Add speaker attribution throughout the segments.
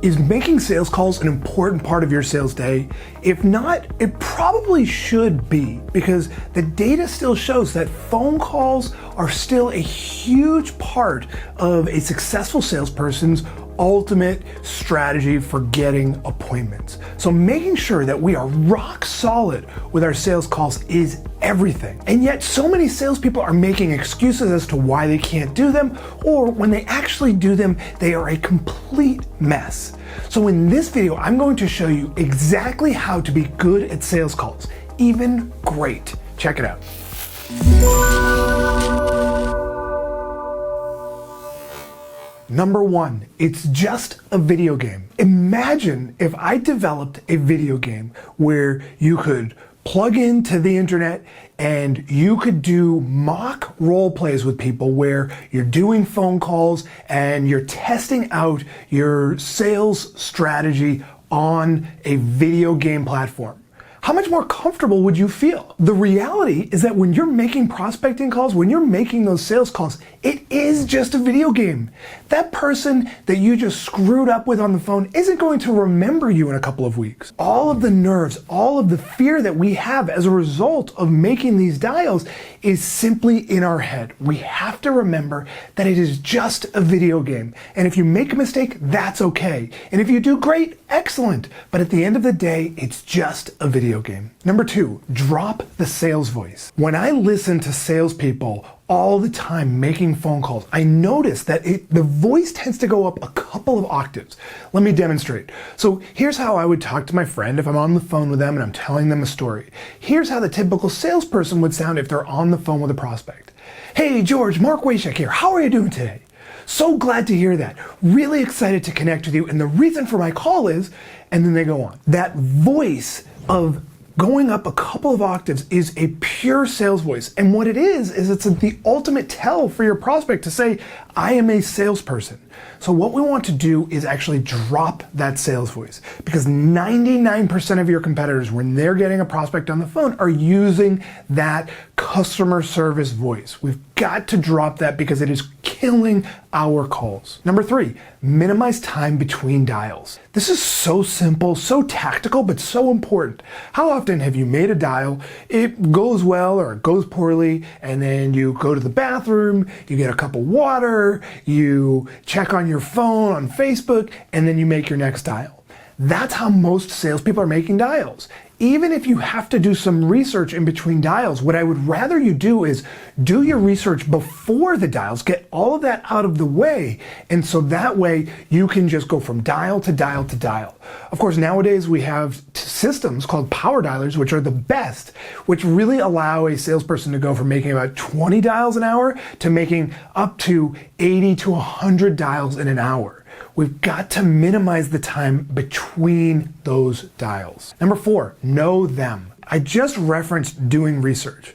Speaker 1: Is making sales calls an important part of your sales day? If not, it probably should be, because the data still shows that phone calls are still a huge part of a successful salesperson's ultimate strategy for getting appointments. So making sure that we are rock solid with our sales calls is everything. And yet so many salespeople are making excuses as to why they can't do them, or when they actually do them, they are a complete mess. So in this video, I'm going to show you exactly how to be good at sales calls, even great. Check it out. Number one, it's just a video game. Imagine if I developed a video game where you could plug into the internet and you could do mock role plays with people where you're doing phone calls and you're testing out your sales strategy on a video game platform. How much more comfortable would you feel? The reality is that when you're making prospecting calls, when you're making those sales calls, it is just a video game. That person that you just screwed up with on the phone isn't going to remember you in a couple of weeks. All of the nerves, all of the fear that we have as a result of making these dials is simply in our head. We have to remember that it is just a video game. And if you make a mistake, that's okay. And if you do great, excellent. But at the end of the day, it's just a video game. Number two, drop the sales voice. When I listen to salespeople all the time making phone calls, I notice that the voice tends to go up a couple of octaves. Let me demonstrate. So here's how I would talk to my friend if I'm on the phone with them and I'm telling them a story. Here's how the typical salesperson would sound if they're on the phone with a prospect. Hey George, Mark Wayshek here. How are you doing today? So glad to hear that. Really excited to connect with you. And the reason for my call is, and then they go on. That voice of going up a couple of octaves is a pure sales voice. And what it is it's the ultimate tell for your prospect to say, I am a salesperson. So what we want to do is actually drop that sales voice, because 99% of your competitors, when they're getting a prospect on the phone, are using that customer service voice. We've got to drop that because it is killing our calls. Number three, minimize time between dials. This is so simple, so tactical, but so important. How often have you made a dial, it goes well or it goes poorly, and then you go to the bathroom, you get a cup of water, you check on your phone, on Facebook, and then you make your next dial. That's how most salespeople are making dials. Even if you have to do some research in between dials, what I would rather you do is do your research before the dials, get all of that out of the way, and so that way you can just go from dial to dial to dial. Of course, nowadays we have systems called power dialers, which are the best, which really allow a salesperson to go from making about 20 dials an hour to making up to 80 to 100 dials in an hour. We've got to minimize the time between those dials. Number four, know them. I just referenced doing research.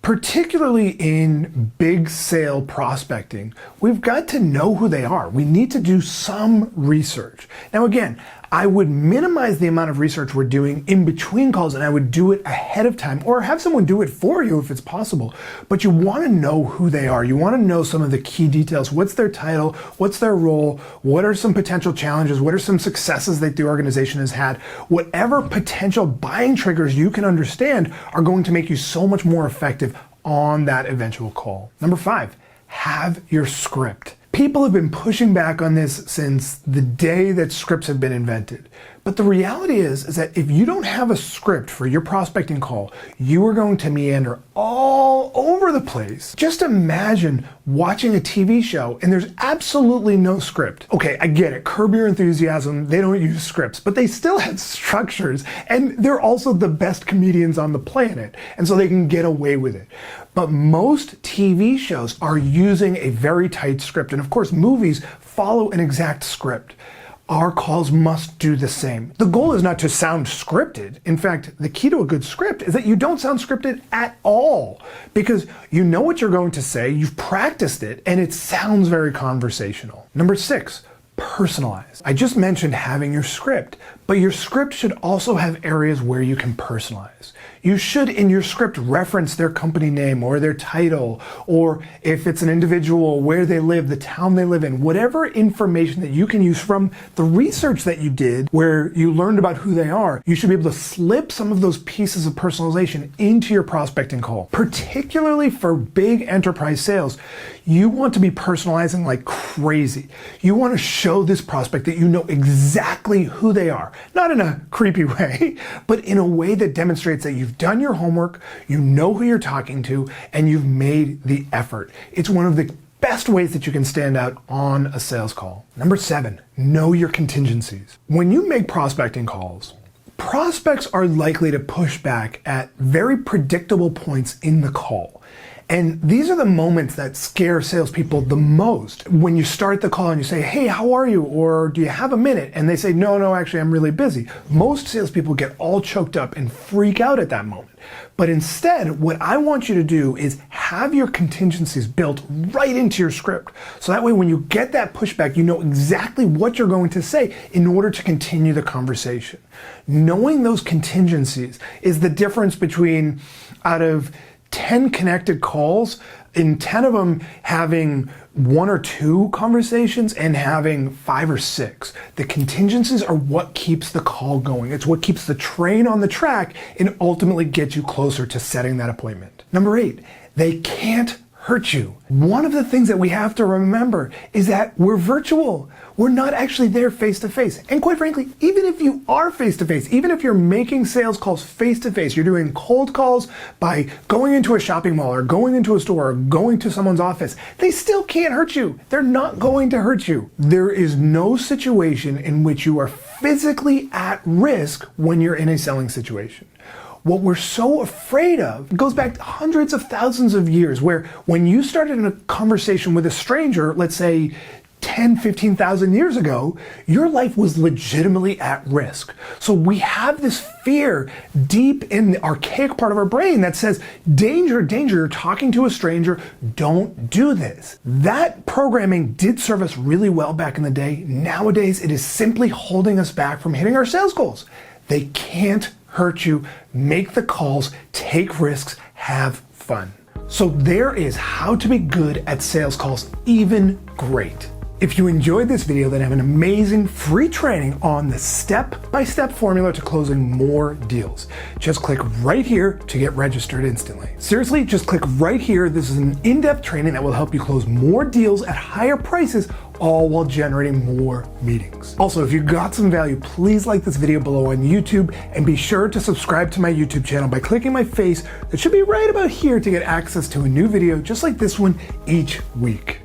Speaker 1: Particularly in big sale prospecting, we've got to know who they are. We need to do some research. Now again, I would minimize the amount of research we're doing in between calls, and I would do it ahead of time, or have someone do it for you if it's possible. But you want to know who they are. You want to know some of the key details. What's their title? What's their role? What are some potential challenges? What are some successes that the organization has had? Whatever potential buying triggers you can understand are going to make you so much more effective on that eventual call. Number five, have your script. People have been pushing back on this since the day that scripts have been invented. But the reality is that if you don't have a script for your prospecting call, you are going to meander all over the place. Just imagine watching a TV show and there's absolutely no script. Okay, I get it. Curb Your Enthusiasm, they don't use scripts, but they still have structures, and they're also the best comedians on the planet, and so they can get away with it. But most TV shows are using a very tight script, and of course movies follow an exact script. Our calls must do the same. The goal is not to sound scripted. In fact, the key to a good script is that you don't sound scripted at all, because you know what you're going to say, you've practiced it, and it sounds very conversational. Number six, personalize. I just mentioned having your script, but your script should also have areas where you can personalize. You should, in your script, reference their company name or their title, or if it's an individual, where they live, the town they live in, whatever information that you can use from the research that you did where you learned about who they are. You should be able to slip some of those pieces of personalization into your prospecting call. Particularly for big enterprise sales, you want to be personalizing like crazy. You want to show this prospect that you know exactly who they are. Not in a creepy way, but in a way that demonstrates that you've done your homework, you know who you're talking to, and you've made the effort. It's one of the best ways that you can stand out on a sales call. Number 7, know your contingencies. When you make prospecting calls, prospects are likely to push back at very predictable points in the call. And these are the moments that scare salespeople the most. When you start the call and you say, hey, how are you? Or do you have a minute? And they say, no, actually, I'm really busy. Most salespeople get all choked up and freak out at that moment. But instead, what I want you to do is have your contingencies built right into your script. So that way, when you get that pushback, you know exactly what you're going to say in order to continue the conversation. Knowing those contingencies is the difference between, out of 10 connected calls, in 10 of them having 1 or 2 conversations and having 5 or 6. The contingencies are what keeps the call going. It's what keeps the train on the track and ultimately gets you closer to setting that appointment. Number 8, they can't hurt you. One of the things that we have to remember is that we're virtual. We're not actually there face to face. And quite frankly, even if you are face to face, even if you're making sales calls face to face, you're doing cold calls by going into a shopping mall or going into a store or going to someone's office, they still can't hurt you. They're not going to hurt you. There is no situation in which you are physically at risk when you're in a selling situation. What we're so afraid of goes back hundreds of thousands of years, where when you started in a conversation with a stranger, let's say 10, 15,000 years ago, your life was legitimately at risk. So we have this fear deep in the archaic part of our brain that says, danger, danger, you're talking to a stranger, don't do this. That programming did serve us really well back in the day. Nowadays, it is simply holding us back from hitting our sales goals. They can't hurt you. Make the calls, take risks, have fun. So there is how to be good at sales calls, even great. If you enjoyed this video, then I have an amazing free training on the step-by-step formula to closing more deals. Just click right here to get registered instantly. Seriously, just click right here. This is an in-depth training that will help you close more deals at higher prices, all while generating more meetings. Also, if you got some value, please like this video below on YouTube and be sure to subscribe to my YouTube channel by clicking my face that should be right about here to get access to a new video just like this one each week.